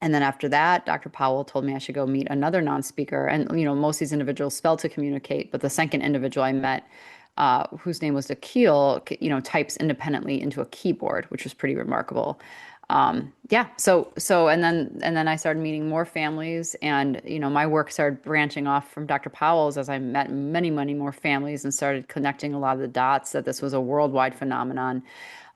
And then after that, Dr. Powell told me I should go meet another non-speaker. And, most of these individuals spell to communicate, but the second individual I met, whose name was Akil, types independently into a keyboard, which was pretty remarkable. Yeah. And then I started meeting more families, and, my work started branching off from Dr. Powell's as I met many, many more families and started connecting a lot of the dots that this was a worldwide phenomenon.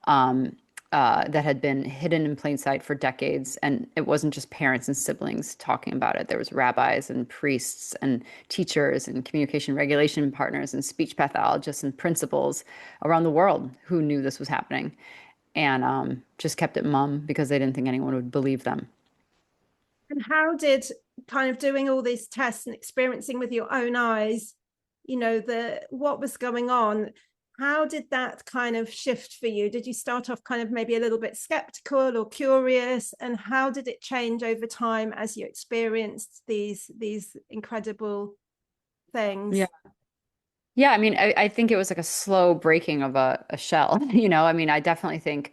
Um, that had been hidden in plain sight for decades. And it wasn't just parents and siblings talking about it. There was rabbis and priests and teachers and communication regulation partners and speech pathologists and principals around the world who knew this was happening and just kept it mum because they didn't think anyone would believe them. And how did kind of doing all these tests and experiencing with your own eyes, what was going on? How did that kind of shift for you? Did you start off kind of maybe a little bit skeptical or curious? And how did it change over time as you experienced these incredible things? Yeah. Yeah, I mean, I think it was like a slow breaking of a shell, I mean, I definitely think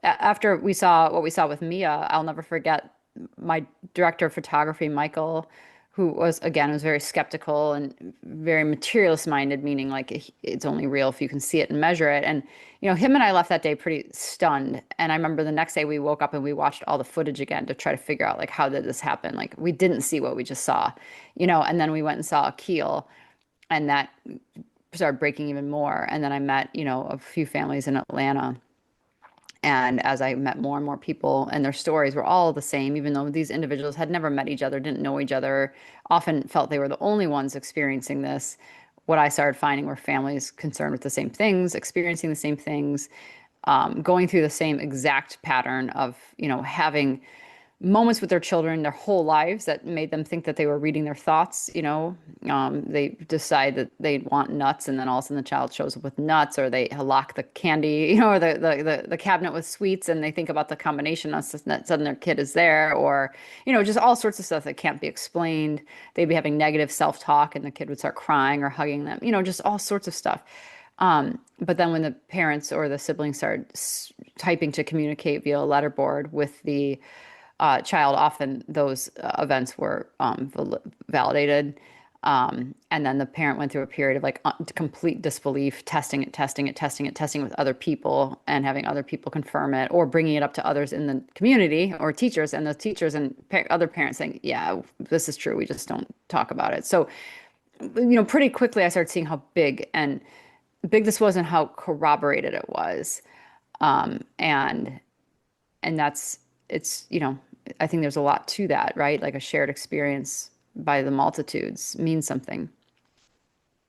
after we saw what we saw with Mia, I'll never forget my director of photography, Michael, who was very skeptical and very materialist minded, meaning like it's only real if you can see it and measure it. And, him and I left that day pretty stunned. And I remember the next day we woke up and we watched all the footage again to try to figure out like, how did this happen? Like we didn't see what we just saw, and then we went and saw Akil, and that started breaking even more. And then I met, a few families in Atlanta. And as I met more and more people, and their stories were all the same, even though these individuals had never met each other, didn't know each other, often felt they were the only ones experiencing this. What I started finding were families concerned with the same things, experiencing the same things, going through the same exact pattern of, having moments with their children their whole lives that made them think that they were reading their thoughts. They decide that they want nuts, and then all of a sudden the child shows up with nuts, or they lock the candy, or the cabinet with sweets, and they think about the combination of sudden their kid is there, or, just all sorts of stuff that can't be explained. They'd be having negative self-talk, and the kid would start crying or hugging them, just all sorts of stuff. But then when the parents or the siblings started typing to communicate via a letterboard with the child, often those events were validated. And then the parent went through a period of like complete disbelief, testing it with other people and having other people confirm it or bringing it up to others in the community or teachers, and the teachers and other parents saying, yeah, this is true. We just don't talk about it. So, pretty quickly I started seeing how big this was and how corroborated it was. And it's, I think there's a lot to that, right? Like a shared experience by the multitudes means something.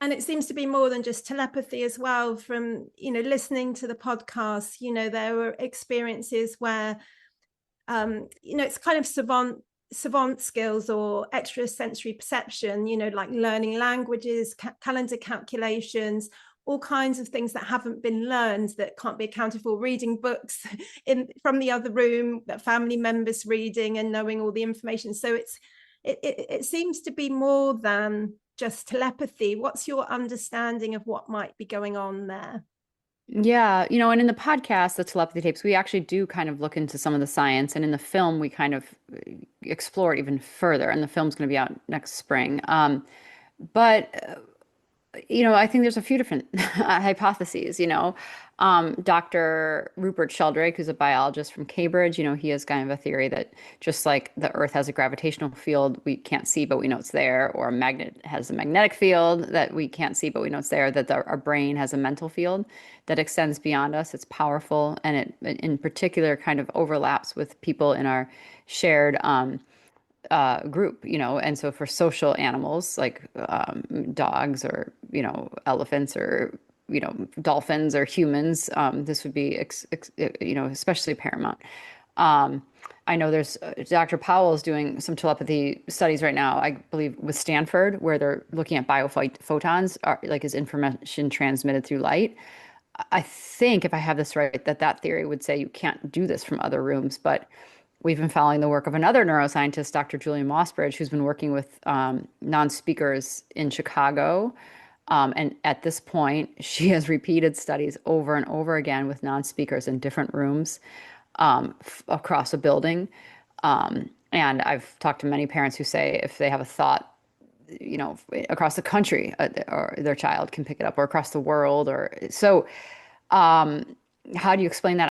And it seems to be more than just telepathy as well. From, listening to the podcast, there were experiences where, it's kind of savant skills or extrasensory perception, like learning languages, calendar calculations, all kinds of things that haven't been learned that can't be accounted for, reading books from the other room that family members reading and knowing all the information. So it seems to be more than just telepathy. What's your understanding of what might be going on there? Yeah, and in the podcast, the Telepathy Tapes, we actually do kind of look into some of the science, and in the film, we kind of explore it even further. And the film's going to be out next spring. But I think there's a few different hypotheses. Dr. Rupert Sheldrake, who's a biologist from Cambridge, he has kind of a theory that just like the Earth has a gravitational field we can't see, but we know it's there, or a magnet has a magnetic field that we can't see, but we know it's there, that our brain has a mental field that extends beyond us. It's powerful, and it, in particular, kind of overlaps with people in our shared group, and so for social animals like dogs or, elephants or, dolphins or humans, this would be, especially paramount. I know there's Dr. Powell is doing some telepathy studies right now, I believe with Stanford, where they're looking at biophotons, like is information transmitted through light. I think if I have this right, that theory would say you can't do this from other rooms, but we've been following the work of another neuroscientist, Dr. Julian Mossbridge, who's been working with non-speakers in Chicago. And at this point, she has repeated studies over and over again with non-speakers in different rooms across a building. And I've talked to many parents who say if they have a thought, across the country, or their child can pick it up, or across the world, or so. Um, how do you explain that?